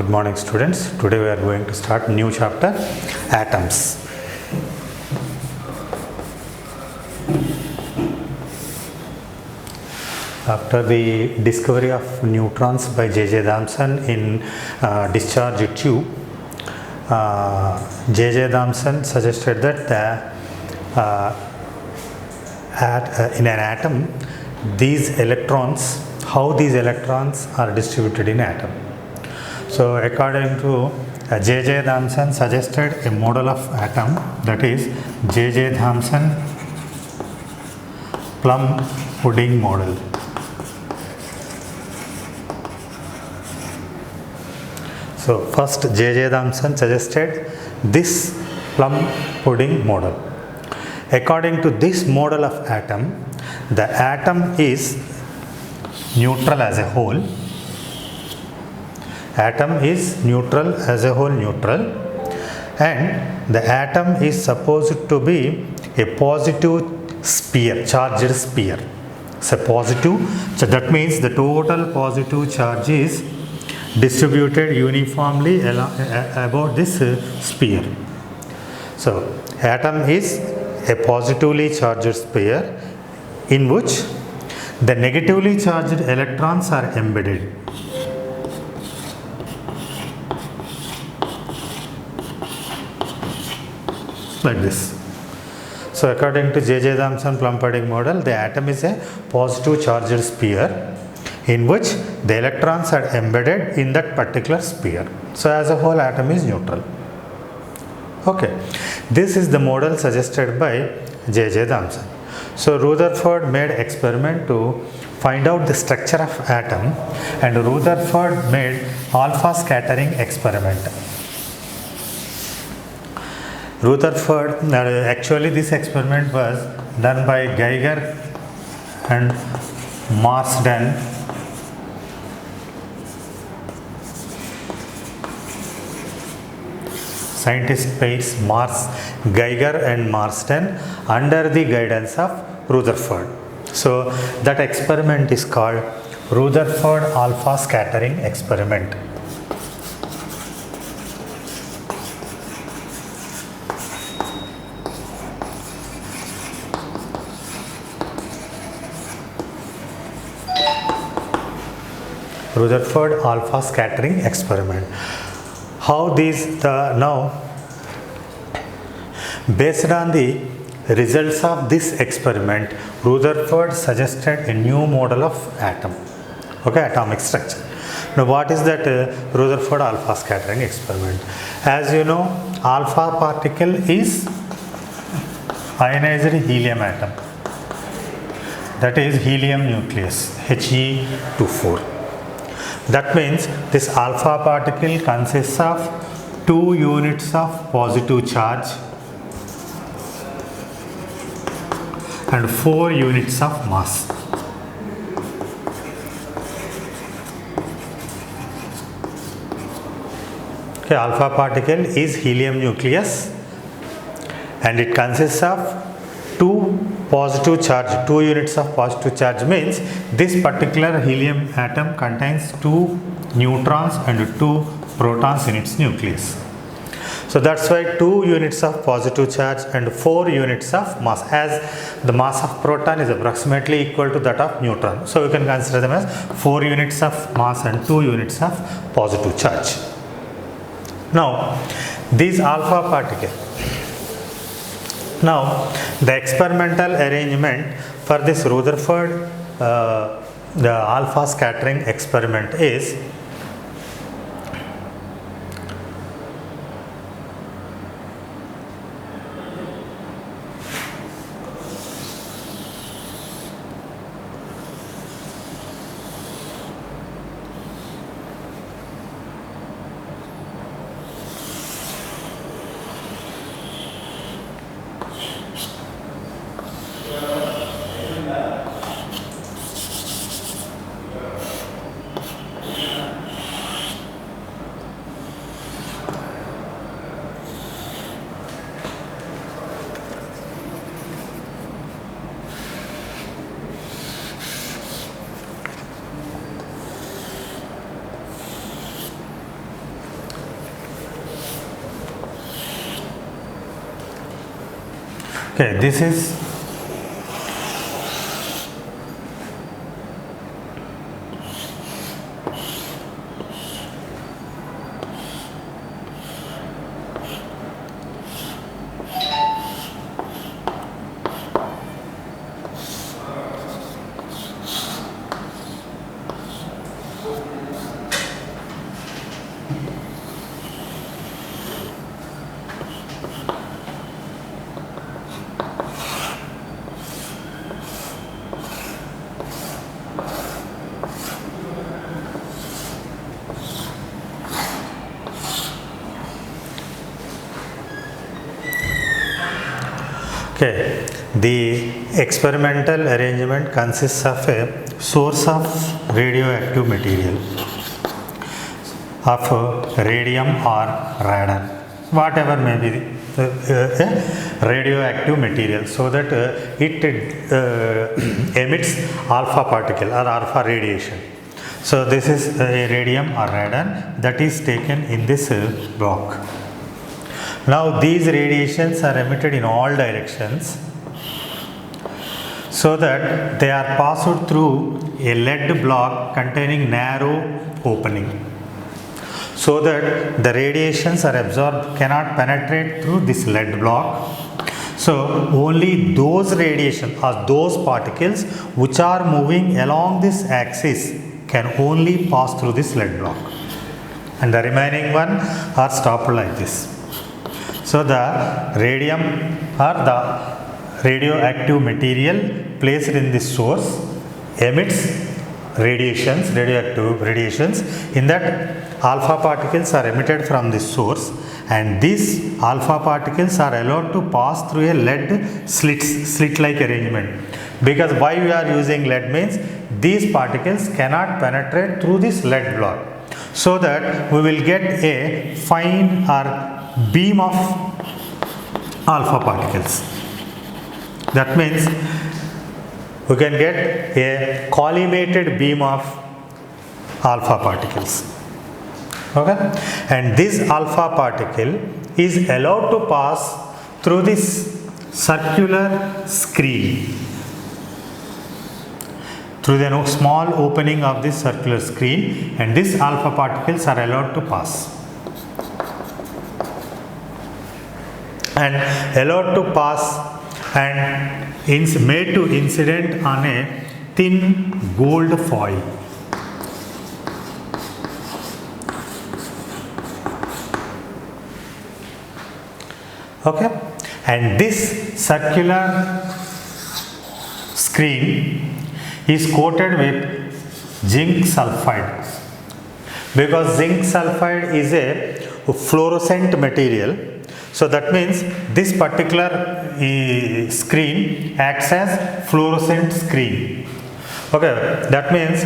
Good morning students. Today we are going to start new chapter, atoms. After the discovery of neutrons by J.J. Thomson in discharge tube, J.J. Thomson suggested that in an atom, these electrons, how these electrons are distributed in atom. So according to J.J. Thomson suggested a model of atom, that is J.J. Thomson plum pudding model. So first J.J. Thomson suggested this plum pudding model. According to this model of atom, the atom is neutral as a whole. Atom is neutral as a whole, neutral, and the atom is supposed to be a positive sphere, charged sphere. So positive, so that means the total positive charge is distributed uniformly about this sphere. So atom is a positively charged sphere in which the negatively charged electrons are embedded. Like this. So according to J.J. Thomson plum pudding model, the atom is a positive charged sphere in which the electrons are embedded in that particular sphere. So as a whole, atom is neutral. Okay, this is the model suggested by J.J. Thomson. So Rutherford made experiment to find out the structure of atom, and Rutherford made alpha scattering experiment. Rutherford, actually this experiment was done by Geiger and Marsden. Scientist pairs Geiger and Marsden under the guidance of Rutherford. So that experiment is called Rutherford alpha scattering experiment. Rutherford alpha scattering experiment. How these now, based on the results of this experiment, Rutherford suggested a new model of atom, okay, atomic structure. Now what is that Rutherford alpha scattering experiment? As you know, alpha particle is ionized helium atom, that is helium nucleus, He24. That means this alpha particle consists of 2 units of positive charge and 4 units of mass. Okay, alpha particle is helium nucleus and it consists of 2 positive charge, 2 units of positive charge, means this particular helium atom contains 2 neutrons and 2 protons in its nucleus. So that's why 2 units of positive charge and 4 units of mass, as the mass of proton is approximately equal to that of neutron. So you can consider them as 4 units of mass and 2 units of positive charge. Now these alpha particle. Now, the experimental arrangement for this Rutherford the alpha scattering experiment is Okay, this is okay. The experimental arrangement consists of a source of radioactive material of radium or radon, whatever may be the radioactive material, so that it emits alpha particle or alpha radiation. So this is a radium or radon that is taken in this block. Now these radiations are emitted in all directions, so that they are passed through a lead block containing narrow opening, so that the radiations are absorbed, cannot penetrate through this lead block. So only those radiation or those particles which are moving along this axis can only pass through this lead block, and the remaining one are stopped like this. So the radium or the radioactive material placed in this source emits radiations, radioactive radiations, in that alpha particles are emitted from this source, and these alpha particles are allowed to pass through a lead slit like arrangement. Because why we are using lead means these particles cannot penetrate through this lead block, so that we will get a fine or beam of alpha particles. That means we can get a collimated beam of alpha particles. Okay, and this alpha particle is allowed to pass through this circular screen, through the small opening of this circular screen, and these alpha particles are allowed to pass. And allowed to pass and made to incident on a thin gold foil. Okay, and this circular screen is coated with zinc sulfide, because zinc sulfide is a fluorescent material. So that means this particular screen acts as fluorescent screen. Okay, that means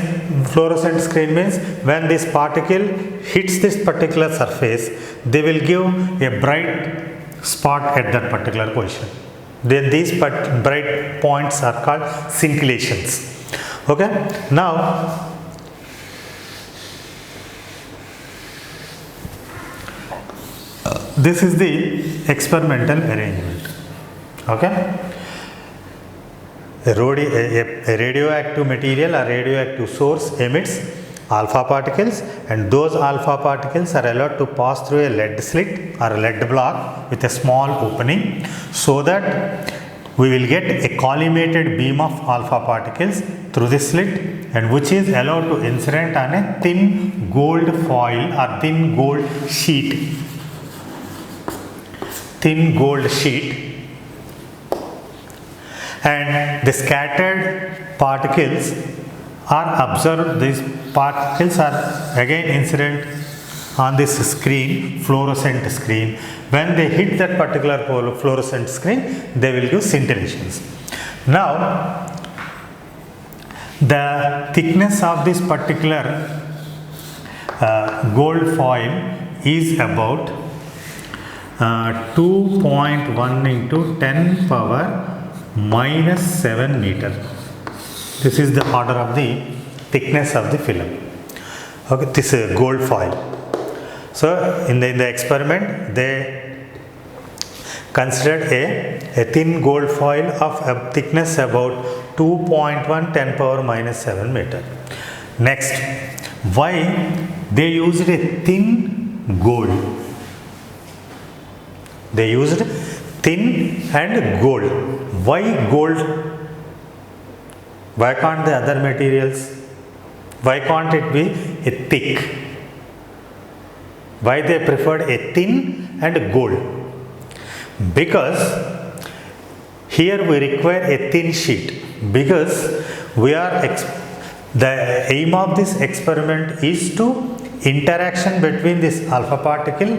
fluorescent screen means when this particle hits this particular surface, they will give a bright spot at that particular position. Then these bright points are called scintillations. Okay, now this is the experimental arrangement. Okay, a radioactive material or radioactive source emits alpha particles, and those alpha particles are allowed to pass through a lead slit or a lead block with a small opening, so that we will get a collimated beam of alpha particles through this slit, and which is allowed to incident on a thin gold foil or thin gold sheet. Thin gold sheet, and the scattered particles are observed. These particles are again incident on this screen, fluorescent screen. When they hit that particular fluorescent screen, they will give scintillations. Now, the thickness of this particular gold foil is about 2.1 into 10 power minus 7 meter. This is the order of the thickness of the film. Okay, this is gold foil. So in the experiment, they considered a thin gold foil of a thickness about 2.1 10 power minus 7 meter. Next, why they used a thin gold? They used thin and gold. Why gold? Why can't the other materials? Why can't it be a thick? Why they preferred a thin and gold? Because here we require a thin sheet, because we are the aim of this experiment is to interaction between this alpha particle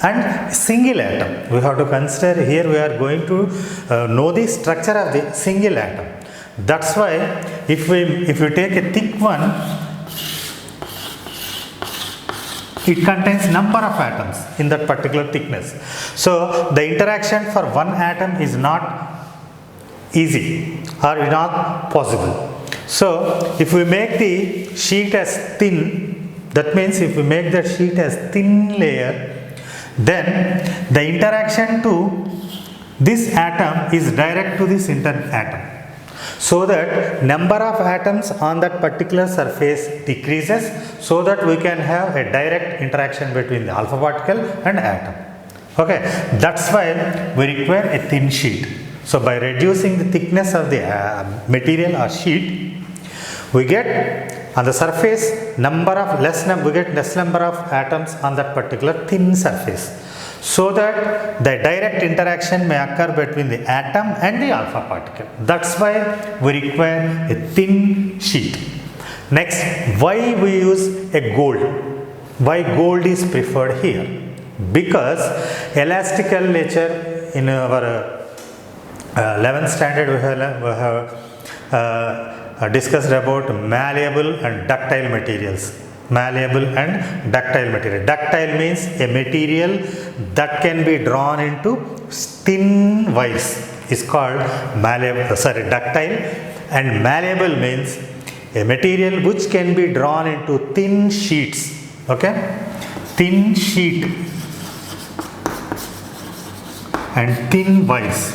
and single atom. We have to consider here we are going to know the structure of the single atom. That's why if we take a thick one, it contains number of atoms in that particular thickness. So the interaction for one atom is not easy or not possible. So if we make the sheet as thin, that means if we make the sheet as thin layer, then the interaction to this atom is direct to this atom. So that number of atoms on that particular surface decreases, so that we can have a direct interaction between the alpha particle and atom. Okay, that's why we require a thin sheet. So by reducing the thickness of the material or sheet, we get on the surface we get less number of atoms on that particular thin surface, so that the direct interaction may occur between the atom and the alpha particle. That's why we require a thin sheet. Next, why we use a gold? Why gold is preferred here? Because elastical nature in our 11th standard we have discussed about malleable and ductile materials. Malleable and ductile material. Ductile means a material that can be drawn into thin wires is called ductile, and malleable means a material which can be drawn into thin sheets. Okay, thin sheet and thin wires.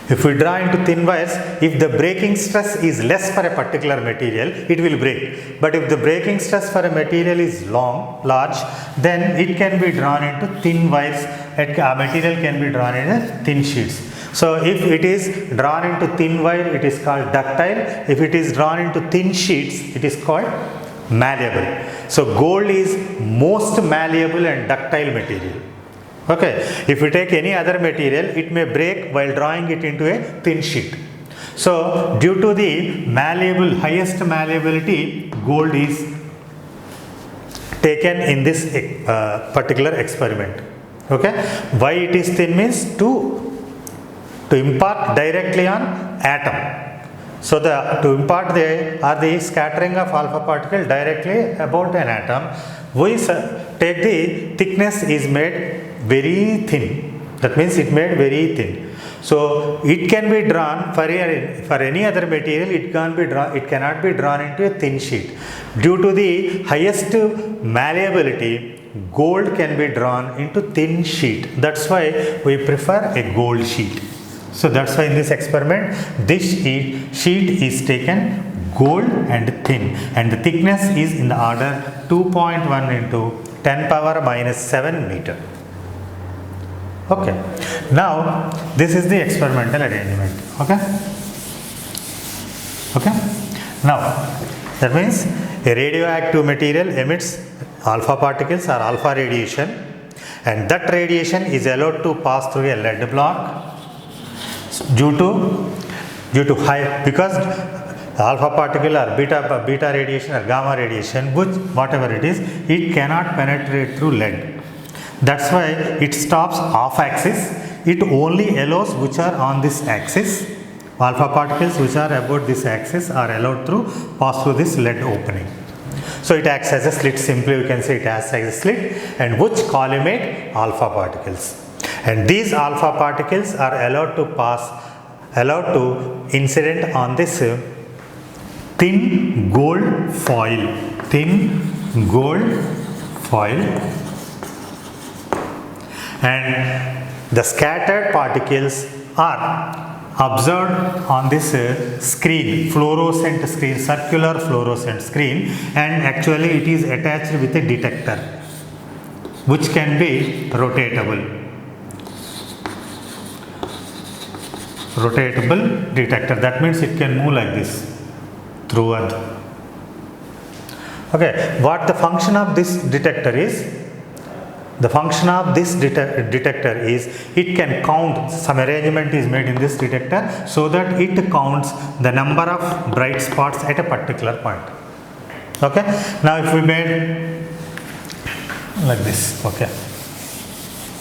If we draw into thin wires, if the breaking stress is less for a particular material, it will break. But if the breaking stress for a material is large, then it can be drawn into thin wires. A material can be drawn into thin sheets. So if it is drawn into thin wire, it is called ductile. If it is drawn into thin sheets, it is called malleable. So gold is most malleable and ductile material. Okay, if we take any other material, it may break while drawing it into a thin sheet. So due to the highest malleability, gold is taken in this particular experiment. Okay, why it is thin means to impart directly on atom. So to impart the scattering of alpha particle directly about an atom, we take the thickness is made very thin. That means it made very thin. So it can be drawn for any other material. It cannot be drawn into a thin sheet. Due to the highest malleability, gold can be drawn into thin sheet. That's why we prefer a gold sheet. So that's why in this experiment, this sheet is taken gold and thin, and the thickness is in the order 2.1 into 10 power minus 7 meter. Okay, now this is the experimental arrangement. Okay, now that means a radioactive material emits alpha particles or alpha radiation, and that radiation is allowed to pass through a lead block due to high, because alpha particle or beta radiation or gamma radiation, whatever it is, it cannot penetrate through lead. That's why it stops off axis. It only allows which are on this axis. Alpha particles which are about this axis are allowed to pass through this lead opening. So it acts as a slit. Simply we can say it acts as a slit, and which collimate alpha particles. And these alpha particles are allowed to incident on this thin gold foil. and the scattered particles are observed on this screen, fluorescent screen, circular fluorescent screen, and actually it is attached with a detector which can be rotatable detector. That means it can move like this through earth. Okay, what the function of this detector is? The function of this detector is it can count, some arrangement is made in this detector so that it counts the number of bright spots at a particular point. Okay, now if we made like this, okay,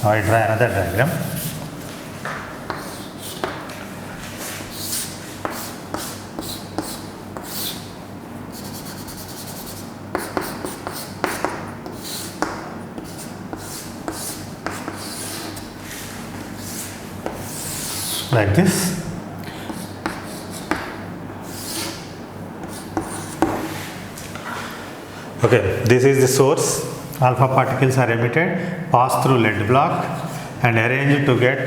now I draw another diagram. Like this. Okay, this is the source. Alpha particles are emitted, pass through lead block and arranged to get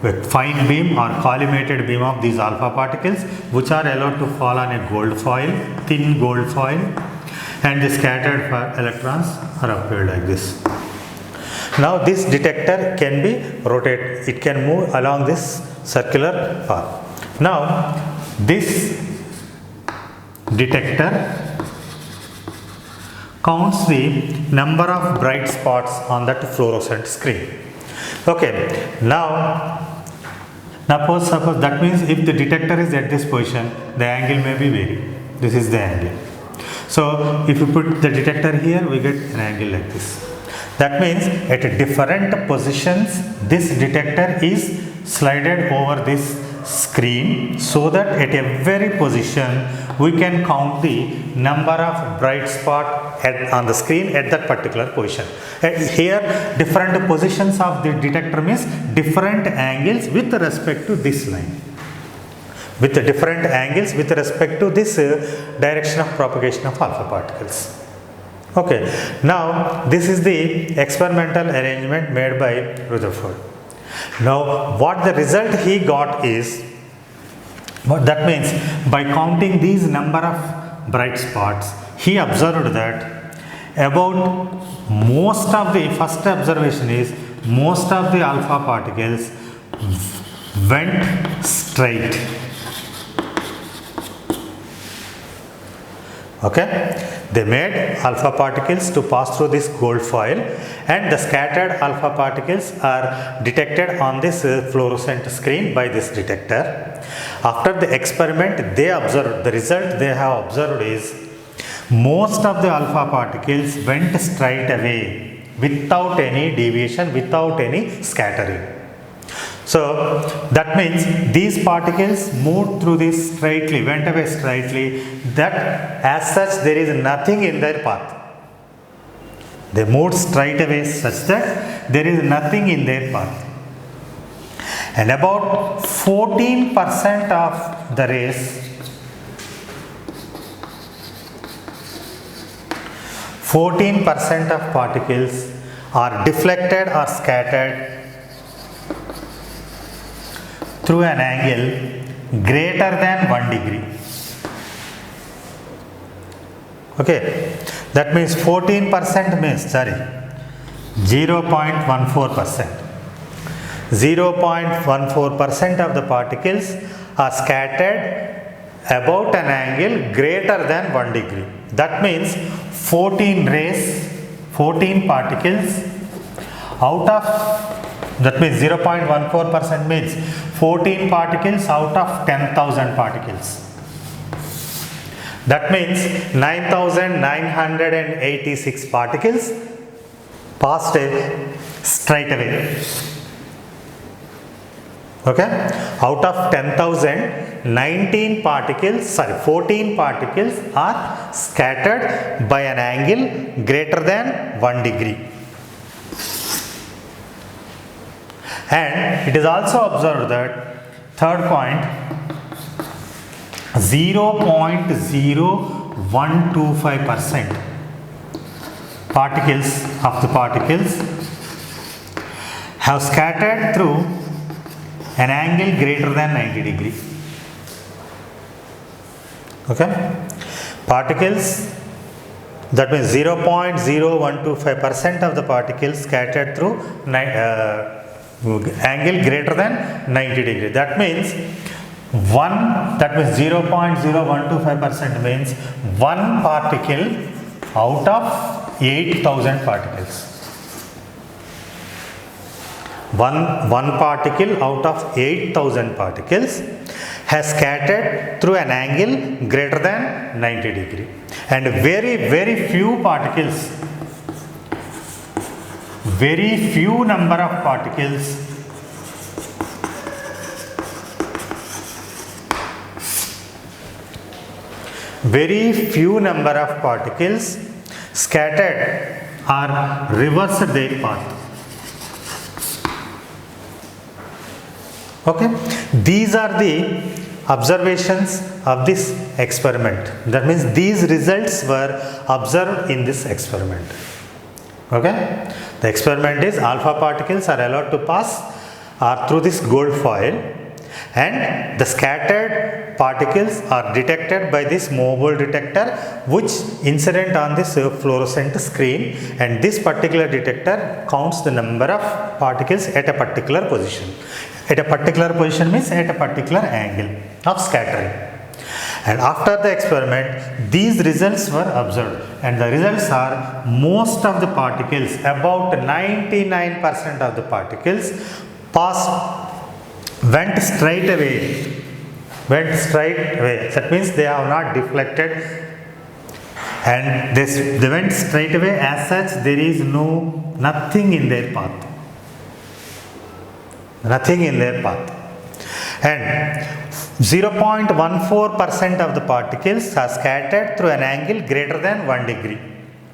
a fine beam or collimated beam of these alpha particles, which are allowed to fall on a gold foil, thin gold foil, and the scattered electrons are appeared like this. Now this detector can be rotated, it can move along this circular path. Now this detector counts the number of bright spots on that fluorescent screen. Okay, now suppose that means if the detector is at this position, the angle may be varied. This is the angle. So if you put the detector here, we get an angle like this. That means at different positions this detector is slided over this screen so that at every position we can count the number of bright spot on the screen at that particular position. Here different positions of the detector means different angles with respect to this line, with the different angles with respect to this direction of propagation of alpha particles. Okay, now this is the experimental arrangement made by Rutherford. Now what the result he got is, that means by counting these number of bright spots, he observed that about most of the, first observation is most of the alpha particles went straight. Okay, they made alpha particles to pass through this gold foil, and the scattered alpha particles are detected on this fluorescent screen by this detector. After the experiment, they observed, the result they have observed is most of the alpha particles went straight away without any deviation, without any scattering. So that means these particles moved through this straightly, went away straightly, that as such there is nothing in their path. They moved straight away such that there is nothing in their path. And about 14% of the rays, 14% of particles are deflected or scattered through an angle greater than 1 degree. Okay, that means 14% means, 0.14%. 0.14% of the particles are scattered about an angle greater than 1 degree. That means 14 rays, 14 particles out of, that means 0.14% means 14 particles out of 10,000 particles. That means 9,986 particles passed straight away. Okay, out of 10,000, 14 particles are scattered by an angle greater than 1 degree. And it is also observed that, third point, 0.0125% particles have scattered through an angle greater than 90 degree. Okay, particles, that means 0.0125% of the particles scattered through angle greater than 90 degree. That means 0.0125% means one particle out of 8,000 particles. One particle out of 8,000 particles has scattered through an angle greater than 90 degree. And very few particles, very few number of particles scattered or reversed their path. Okay, these are the observations of this experiment. That means these results were observed in this experiment. Okay, the experiment is alpha particles are allowed to pass through this gold foil, and the scattered particles are detected by this mobile detector which incident on this fluorescent screen, and this particular detector counts the number of particles at a particular position. At a particular position means at a particular angle of scattering. And after the experiment, these results were observed, and the results are most of the particles, about 99% of the particles went straight away. That means they have not deflected, and they went straight away. As such, there is nothing in their path. And 0.14% of the particles are scattered through an angle greater than 1 degree.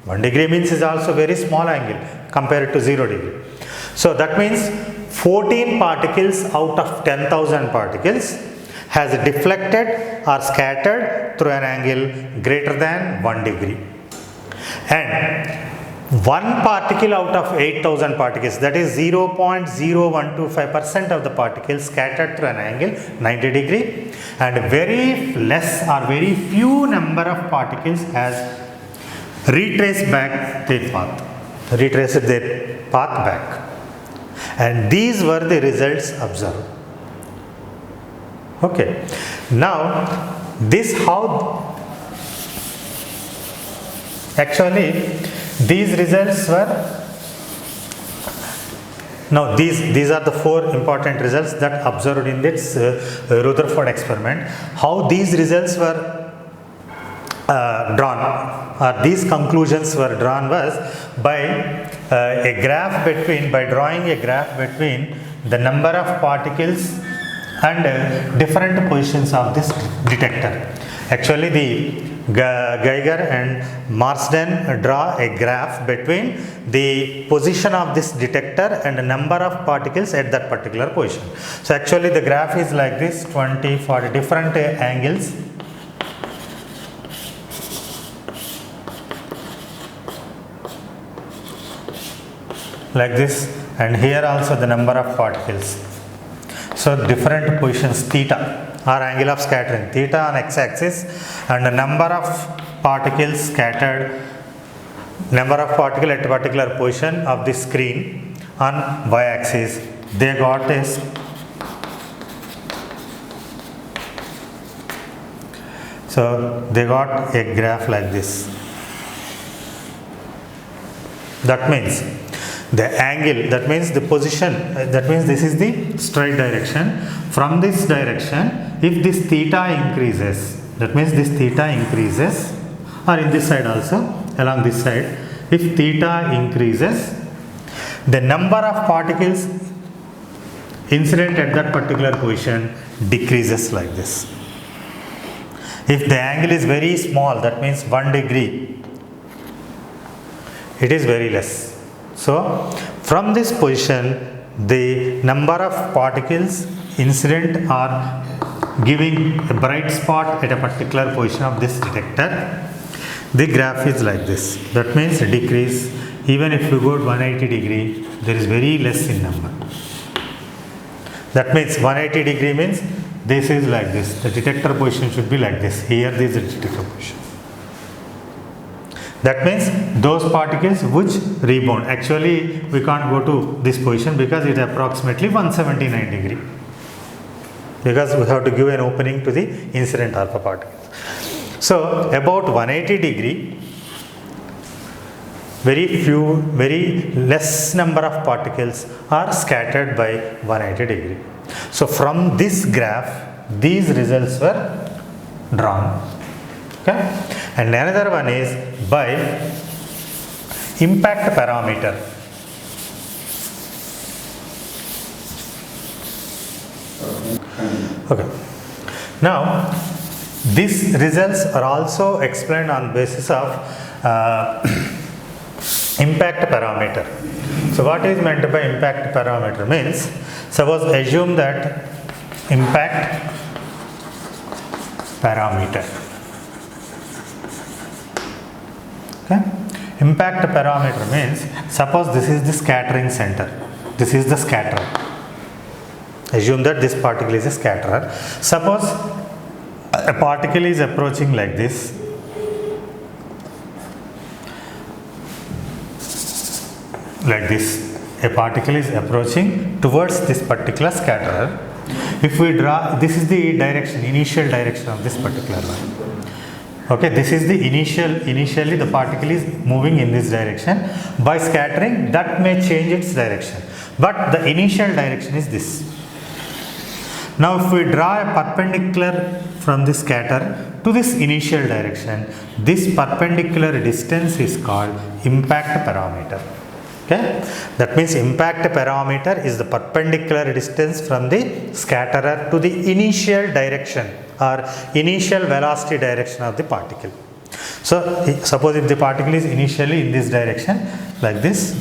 1 degree means is also very small angle compared to 0 degree. So that means 14 particles out of 10,000 particles has deflected or scattered through an angle greater than 1 degree. And one particle out of 8,000 particles, that is 0.0125% of the particles scattered through an angle 90 degree, and very less or very few number of particles has retraced their path back. And these were the results observed. Okay, now this how actually these results were. Now these are the 4 important results that observed in this Rutherford experiment. How these results were drawn, or these conclusions were drawn, was by drawing a graph between the number of particles and different positions of this detector. Actually, the Geiger and Marsden draw a graph between the position of this detector and the number of particles at that particular position. So actually the graph is like this, 20 for different angles. Like this, and here also the number of particles. So different positions, theta or angle of scattering, theta on x-axis, and the number of particles scattered, number of particles at a particular position of the screen on y-axis. They got this. So they got a graph like this. That means the angle, that means the position, that means this is the straight direction. From this direction, if this theta increases, that means this theta increases, or in this side also, along this side, if theta increases, the number of particles incident at that particular position decreases like this. If the angle is very small, that means 1 degree, it is very less. So from this position, the number of particles incident are giving a bright spot at a particular position of this detector. The graph is like this. That means a decrease even if you go to 180 degree, there is very less in number. That means 180 degree means this is like this. The detector position should be like this. Here this is the detector position. That means those particles which rebound. Actually, we can't go to this position because it is approximately 179 degree. Because we have to give an opening to the incident alpha particles. So about 180 degree, very less number of particles are scattered by 180 degree. So from this graph, these results were drawn. Okay? And another one is by impact parameter. Okay. Now, these results are also explained on basis of impact parameter. So what is meant by impact parameter means, suppose assume that impact parameter. Okay? Impact parameter means, suppose this is the scattering center. This is the scatterer. Assume that this particle is a scatterer. Suppose a particle is approaching like this. Like this. A particle is approaching towards this particular scatterer. If we draw, this is the direction, initial direction of this particular line. Okay, this is the initially the particle is moving in this direction. By scattering, that may change its direction. But the initial direction is this. Now if we draw a perpendicular from the scatter to this initial direction, this perpendicular distance is called impact parameter. Okay? That means impact parameter is the perpendicular distance from the scatterer to the initial direction or initial velocity direction of the particle. So suppose if the particle is initially in this direction like this,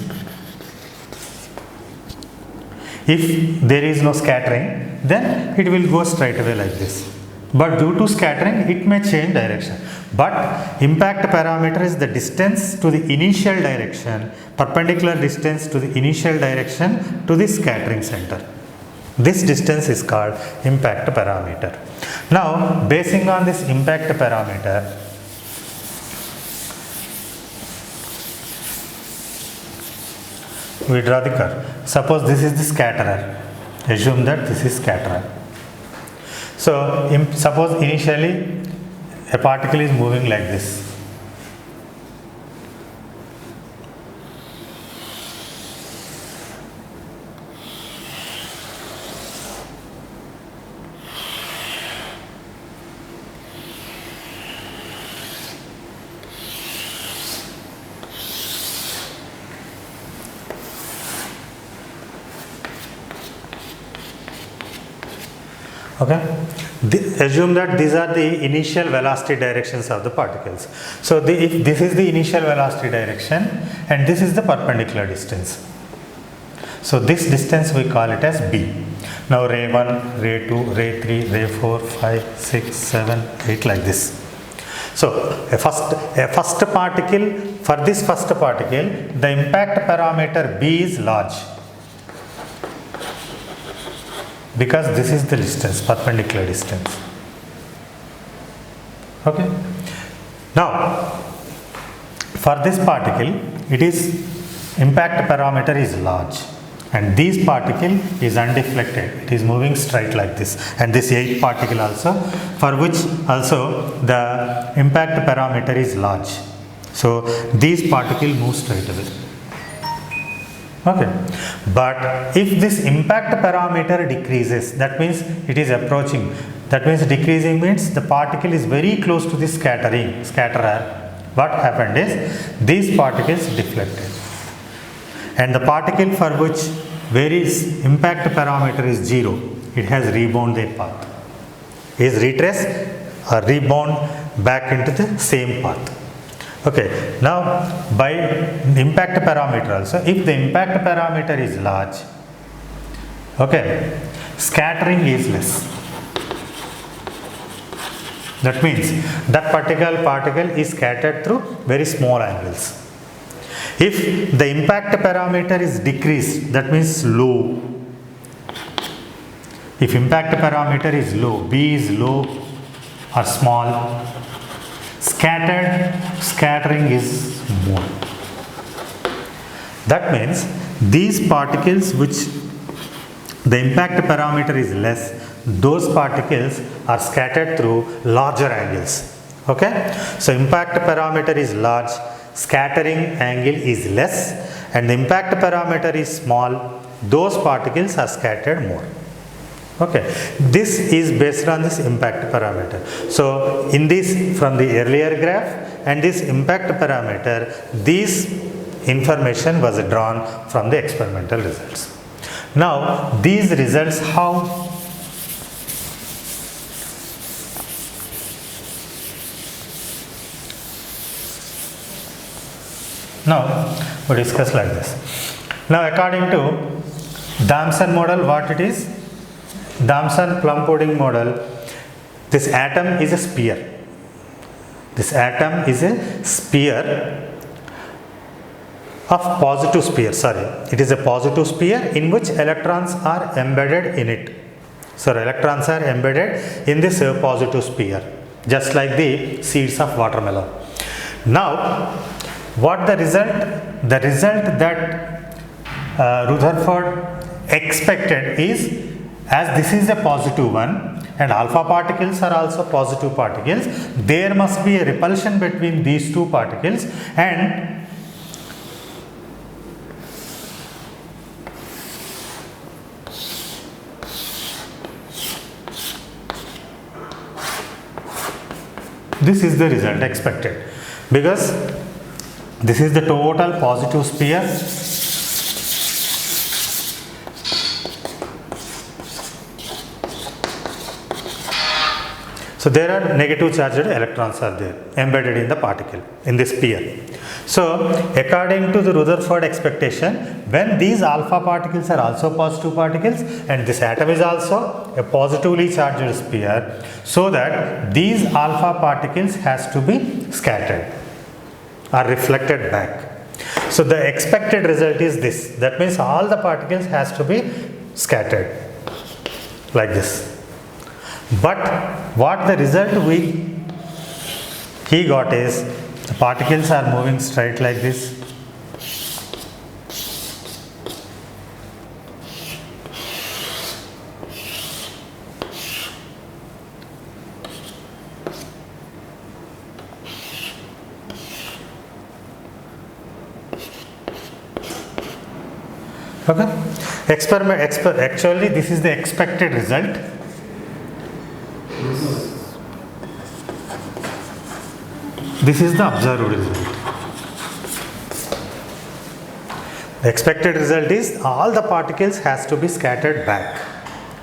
if there is no scattering, then it will go straight away like this. But due to scattering, it may change direction. But impact parameter is the distance to the initial direction, perpendicular distance to the initial direction to the scattering center. This distance is called impact parameter. Now, basing on this impact parameter, we draw the curve. Suppose this is the scatterer. Assume that this is scatterer. So, suppose initially a particle is moving like this. Okay. Assume that these are the initial velocity directions of the particles. So if this is the initial velocity direction and this is the perpendicular distance. So this distance we call it as B. Now ray 1, ray 2, ray 3, ray 4, 5, 6, 7, 8 like this. So a first particle, for this first particle, the impact parameter B is large. Because this is the distance, perpendicular distance. Okay. Now, for this particle, it is impact parameter is large, and this particle is undeflected. It is moving straight like this, and this 8th particle also, for which also the impact parameter is large. So these particles move straight away. Okay, but if this impact parameter decreases, that means it is approaching. That means decreasing means the particle is very close to the scatterer. What happened is these particles deflected, and the particle for which where is impact parameter is 0, it has rebound their path. Is retraced or rebound back into the same path. Okay, now by impact parameter also, if the impact parameter is large, okay, scattering is less. That means that particle is scattered through very small angles. If the impact parameter is decreased, that means low. If impact parameter is low, B is low or small, scattering is more. That means these particles which the impact parameter is less, those particles are scattered through larger angles. Okay, so impact parameter is large, scattering angle is less, and the impact parameter is small, those particles are scattered more. Okay, this is based on this impact parameter. So in this, from the earlier graph and this impact parameter, this information was drawn from the experimental results. Now these results, how now we discuss like this. Now according to Damson model, what it is? Damson plum pudding model, this atom is a sphere. This atom is a sphere of positive sphere, it is a positive sphere in which electrons are embedded in it. So electrons are embedded in this positive sphere, just like the seeds of watermelon. Now what the result? The result that Rutherford expected is, as this is a positive one and alpha particles are also positive particles, there must be a repulsion between these two particles, and this is the result expected, because this is the total positive sphere. So there are negative charged electrons are there embedded in the particle, in this sphere. So according to the Rutherford expectation, when these alpha particles are also positive particles and this atom is also a positively charged sphere, so that these alpha particles has to be scattered or reflected back. So the expected result is this. That means all the particles has to be scattered like this. But what the result he got is, the particles are moving straight like this. Okay, actually this is the expected result. This is the observed result. The expected result is all the particles has to be scattered back,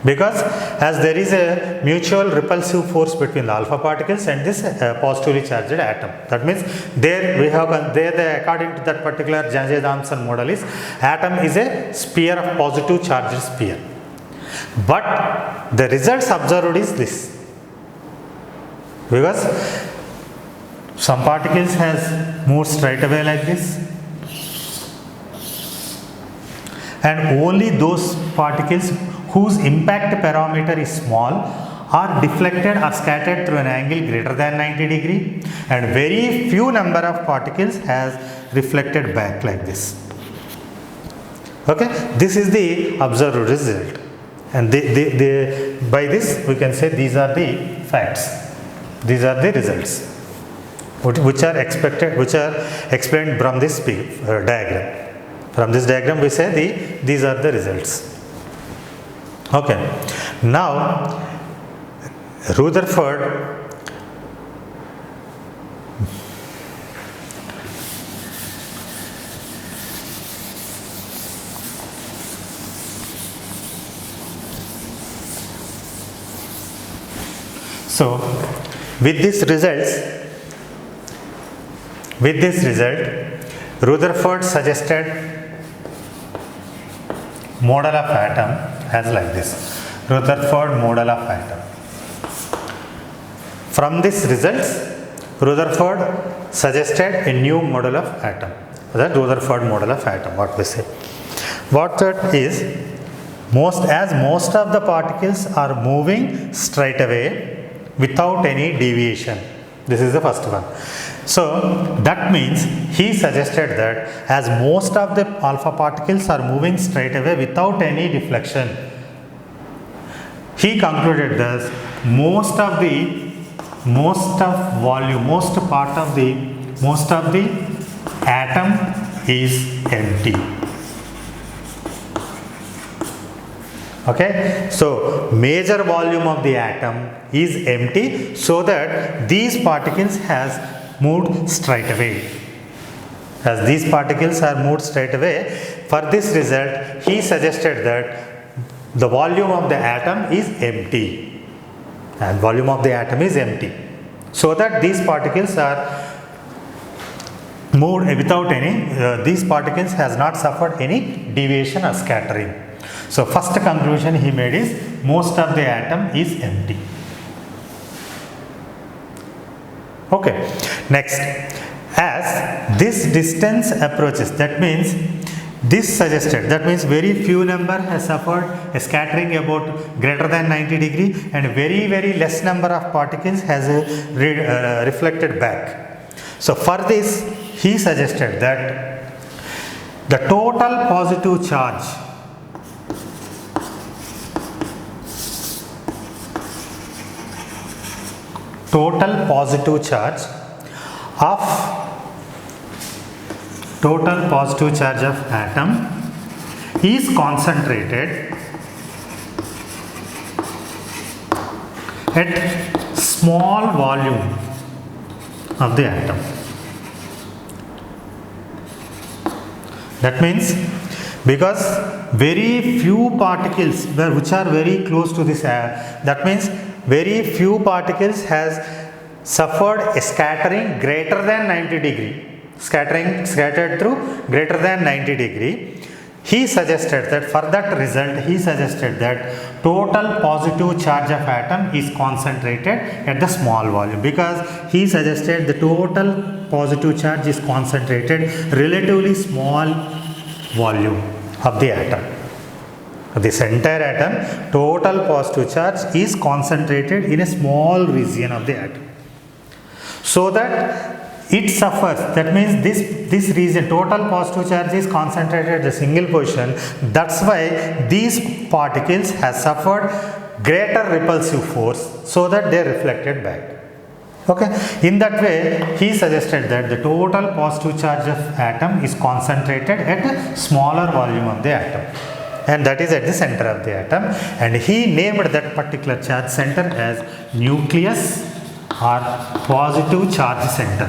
because as there is a mutual repulsive force between the alpha particles and this positively charged atom. That means there we have according to that particular Damson model is, atom is a sphere of positive charged sphere. But the results observed is this, because some particles has moved straight away like this, and only those particles whose impact parameter is small are deflected or scattered through an angle greater than 90 degree, and very few number of particles has reflected back like this. Okay, this is the observed result, and by this we can say these are the facts, these are the results which are expected, which are explained from this diagram. From this diagram we say these are the results. Okay, now Rutherford so with this result, Rutherford suggested model of atom as like this. Rutherford model of atom. From this results, Rutherford suggested a new model of atom. the Rutherford model of atom, what we say. What that is, most of the particles are moving straight away without any deviation. This is the first one. So that means he suggested that as most of the alpha particles are moving straight away without any deflection, he concluded that most part of the atom is empty. Okay, so major volume of the atom is empty, so that these particles has moved straight away. As these particles are moved straight away, for this result he suggested that the volume of the atom is empty, and volume of the atom is empty, so that these particles are moved without any, these particles has not suffered any deviation or scattering. So first conclusion he made is most of the atom is empty. Okay, next, as this distance approaches, that means this suggested, that means very few number has suffered a scattering about greater than 90 degree, and very less number of particles has reflected back. So for this he suggested that the total positive charge of atom is concentrated at small volume of the atom. That means because very few particles which are very close to this that means very few particles has suffered a scattering greater than 90 degree, scattered through greater than 90 degree. He suggested that for that result, he suggested that total positive charge of atom is concentrated at the small volume, because he suggested the total positive charge is concentrated relatively small volume of the atom. This entire atom, total positive charge is concentrated in a small region of the atom, so that it suffers. That means this region, total positive charge is concentrated at the single position. That's why these particles have suffered greater repulsive force, so that they reflected back. Okay, in that way he suggested that the total positive charge of atom is concentrated at a smaller volume of the atom, and that is at the center of the atom, and he named that particular charge center as nucleus or positive charge center.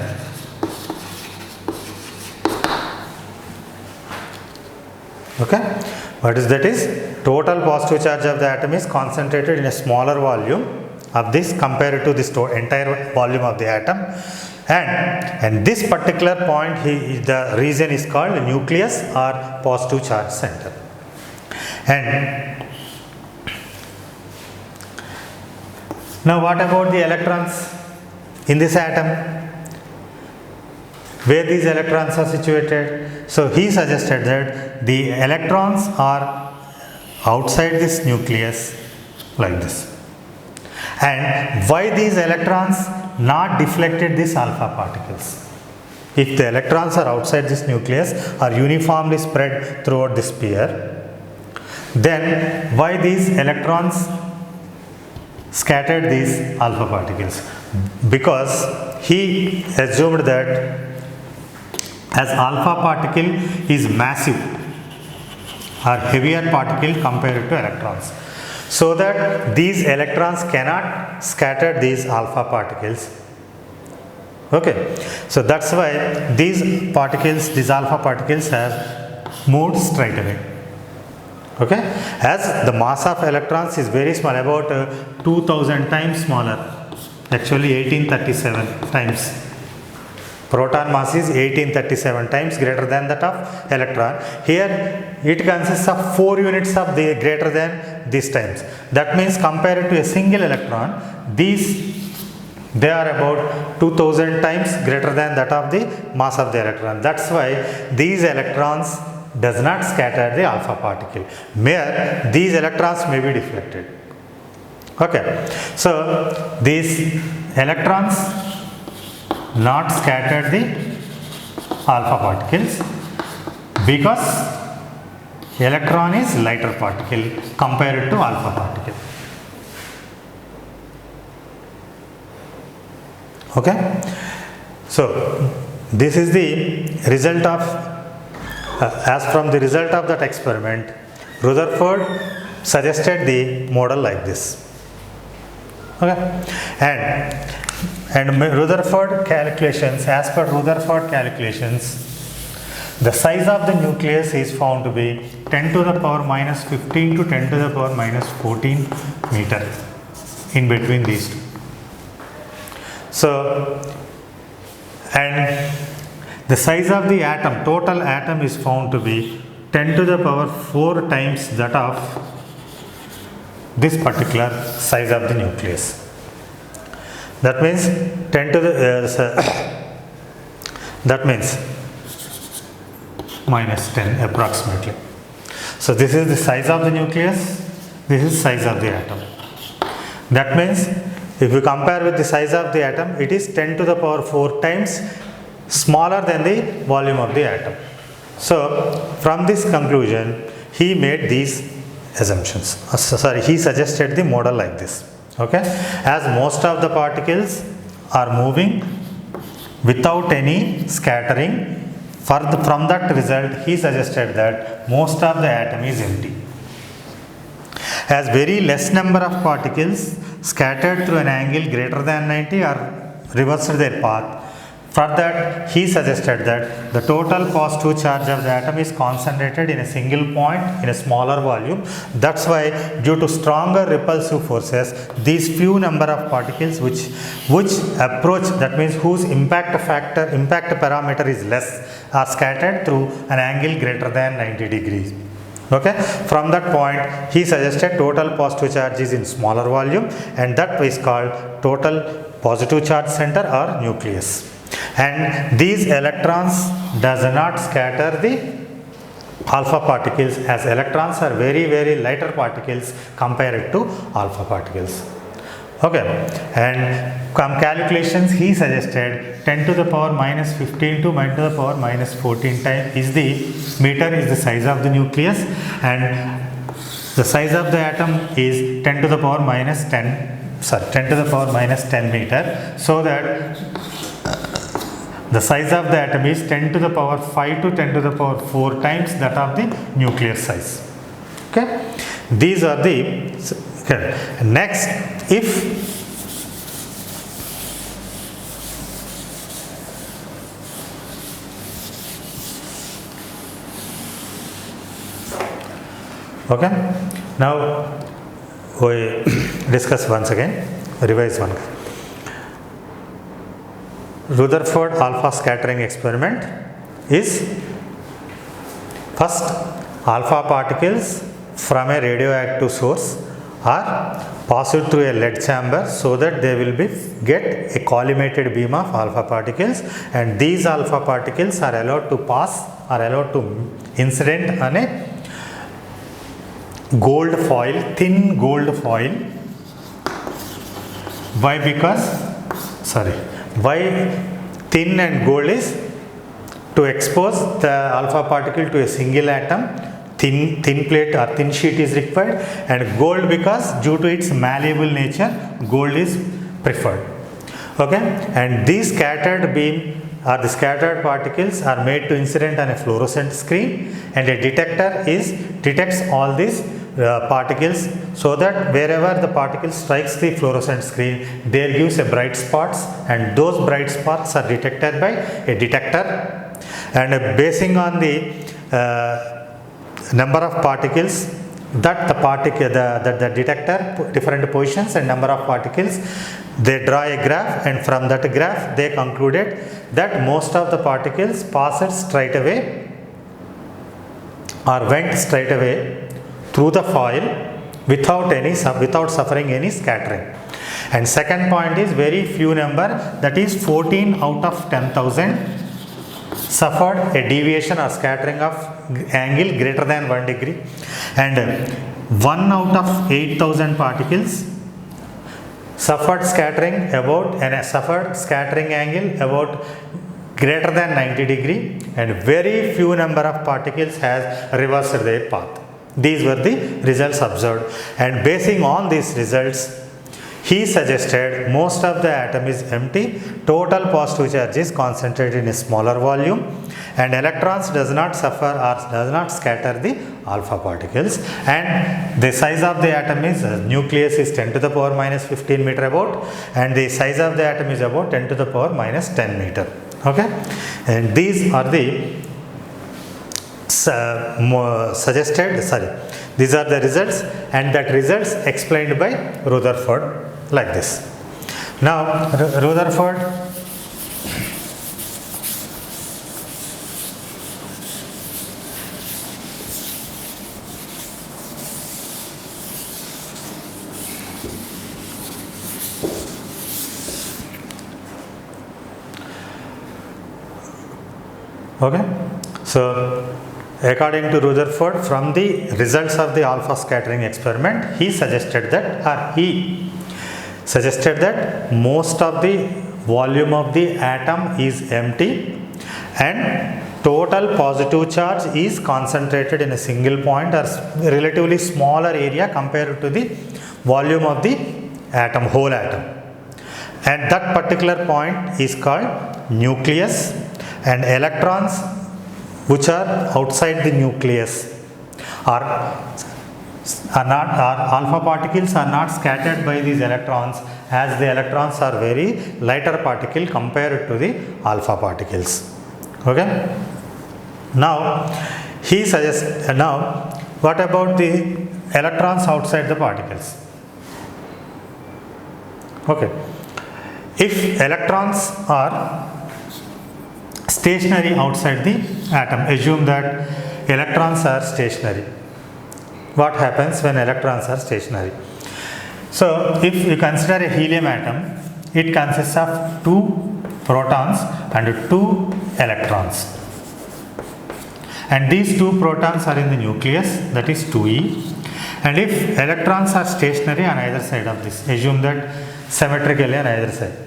Okay, what is that is total positive charge of the atom is concentrated in a smaller volume of this compared to this entire volume of the atom, and this particular point the region is called nucleus or positive charge center. And now what about the electrons in this atom? Where these electrons are situated? So he suggested that the electrons are outside this nucleus like this. And why these electrons not deflected these alpha particles? If the electrons are outside this nucleus, are uniformly spread throughout the sphere, then why these electrons scattered these alpha particles? Because he assumed that as alpha particle is massive or heavier particle compared to electrons, so that these electrons cannot scatter these alpha particles. Okay, so that's why these particles, these alpha particles have moved straight away. Okay, as the mass of electrons is very small, about 2000 times smaller, actually 1837 times. Proton mass is 1837 times greater than that of electron. Here it consists of 4 units of the greater than these times. That means compared to a single electron, these They are about 2000 times greater than that of the mass of the electron. That's why these electrons does not scatter the alpha particle. Mere these electrons may be deflected. Okay, so these electrons not scattered the alpha particles because electron is lighter particle compared to alpha particle. Okay, so this is the result of as from the result of that experiment, Rutherford suggested the model like this. Okay, and Rutherford calculations, as per Rutherford calculations, the size of the nucleus is found to be 10 to the power minus 15 to 10 to the power minus 14 meter in between these two. So, and the size of the atom, total atom is found to be 10 to the power 4 times that of this particular size of the nucleus. That means 10 to the that means minus 10 approximately. So this is the size of the nucleus, this is size of the atom. That means if you compare with the size of the atom, it is 10 to the power 4 times smaller than the volume of the atom. So from this conclusion, he made these assumptions. He suggested the model like this. Okay, as most of the particles are moving without any scattering, from that result, he suggested that most of the atom is empty. As very less number of particles scattered through an angle greater than 90 or reversed their path. For that, he suggested that the total positive charge of the atom is concentrated in a single point in a smaller volume. That's why, due to stronger repulsive forces, these few number of particles which approach, that means whose impact parameter is less, are scattered through an angle greater than 90 degrees. Okay, from that point he suggested total positive charge is in smaller volume, and that is called total positive charge center or nucleus. And these electrons does not scatter the alpha particles, as electrons are very lighter particles compared to alpha particles. Okay, and from calculations he suggested 10 to the power minus 15 to 10 to the power minus 14 times is the meter is the size of the nucleus, and the size of the atom is 10 to the power minus 10 to the power minus 10 meter, so that the size of the atom is 10 to the power 5 to 10 to the power 4 times that of the nucleus size. Okay, these are the okay. Next, okay, now we discuss once again, revise one. Rutherford alpha scattering experiment is first, alpha particles from a radioactive source are passed through a lead chamber so that they will get a collimated beam of alpha particles, and these alpha particles are allowed to incident on a gold foil, thin gold foil. Why? Why thin and gold is to expose the alpha particle to a single atom, thin plate or thin sheet is required, and gold because due to its malleable nature, gold is preferred. Okay, and these scattered beam or the scattered particles are made to incident on a fluorescent screen, and a detector detects all these particles, so that wherever the particle strikes the fluorescent screen, there gives a bright spots, and those bright spots are detected by a detector, and basing on the number of particles that the detector different positions and number of particles, they draw a graph, and from that graph they concluded that most of the particles passed straight away or went straight away through the foil without suffering any scattering. And second point is very few number, that is 14 out of 10,000 suffered a deviation or scattering of angle greater than 1 degree, and 1 out of 8,000 particles suffered scattering angle about greater than 90 degree, and very few number of particles has reversed their path. These were the results observed, and basing on these results, he suggested most of the atom is empty, total positive charge is concentrated in a smaller volume, and electrons does not suffer or does not scatter the alpha particles, and the size of the atom is nucleus is 10 to the power minus 15 meter about, and the size of the atom is about 10 to the power minus 10 meter. Okay, and these are the these are the results, and that results explained by Rutherford like this. Now Rutherford so according to Rutherford, from the results of the alpha scattering experiment, he suggested that most of the volume of the atom is empty, and total positive charge is concentrated in a single point or relatively smaller area compared to the volume of the atom, whole atom, and that particular point is called nucleus, and electrons which are outside the nucleus alpha particles are not scattered by these electrons, as the electrons are very lighter particle compared to the alpha particles. Okay. Now he suggests, now what about the electrons outside the particles? Okay, if electrons are stationary outside the atom, assume that electrons are stationary. What happens when electrons are stationary? So if you consider a helium atom, it consists of 2 protons and 2 electrons, and these 2 protons are in the nucleus, that is 2e, and if electrons are stationary on either side of this, assume that symmetrically on either side,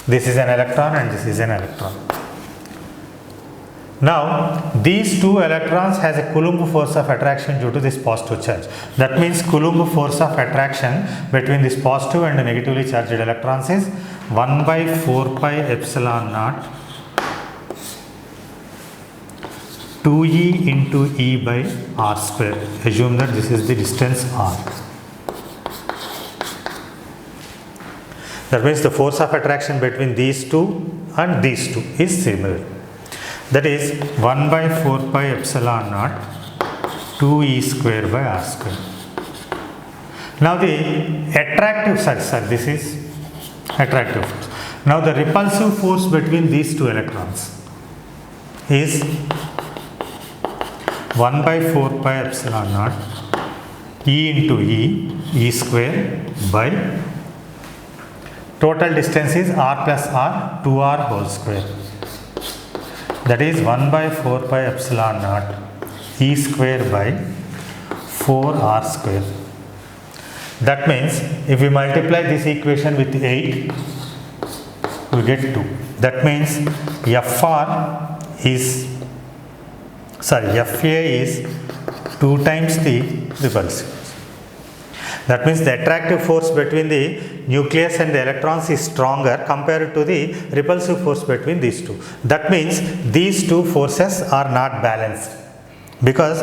this is an electron and this is an electron. Now these 2 electrons has a Coulomb force of attraction due to this positive charge. That means Coulomb force of attraction between this positive and negatively charged electrons is 1 by 4 pi epsilon naught 2e into e by r square. Assume that this is the distance r. That means the force of attraction between these 2 and these 2 is similar. That is 1 by 4 pi epsilon naught 2e square by r square. Now the attractive, this is attractive force. Now the repulsive force between these 2 electrons is 1 by 4 pi epsilon naught e into e square by total distance is r plus r 2r whole square. That is 1 by 4 pi epsilon naught e square by 4r square. That means if we multiply this equation with 8, we get 2. That means Fa is 2 times the repulsive. That means the attractive force between the nucleus and the electrons is stronger compared to the repulsive force between these 2. That means these 2 forces are not balanced, because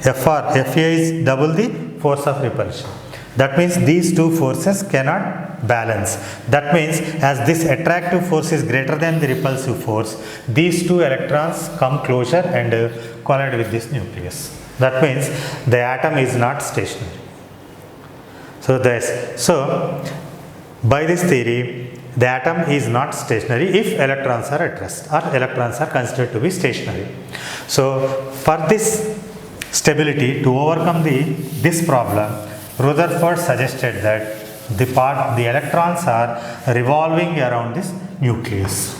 Fa is double the force of repulsion. That means these 2 forces cannot balance. That means as this attractive force is greater than the repulsive force, these 2 electrons come closer and collide with this nucleus. That means the atom is not stationary. So by this theory, the atom is not stationary if electrons are at rest or electrons are considered to be stationary. So for this stability, to overcome this problem, Rutherford suggested that the electrons are revolving around this nucleus.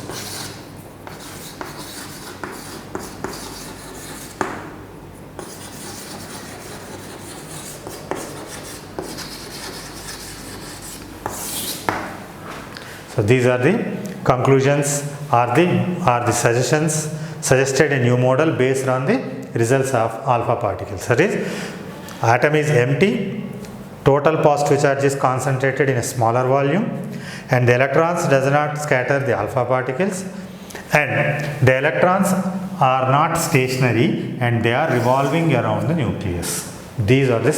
So these are the conclusions or the suggestions suggested a new model based on the results of alpha particles. That is, atom is empty, total positive charge is concentrated in a smaller volume, and the electrons does not scatter the alpha particles, and the electrons are not stationary and they are revolving around the nucleus. These are the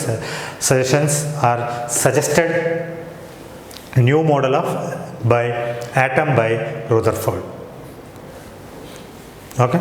suggestions are suggested new model of atom by Rutherford. Okay.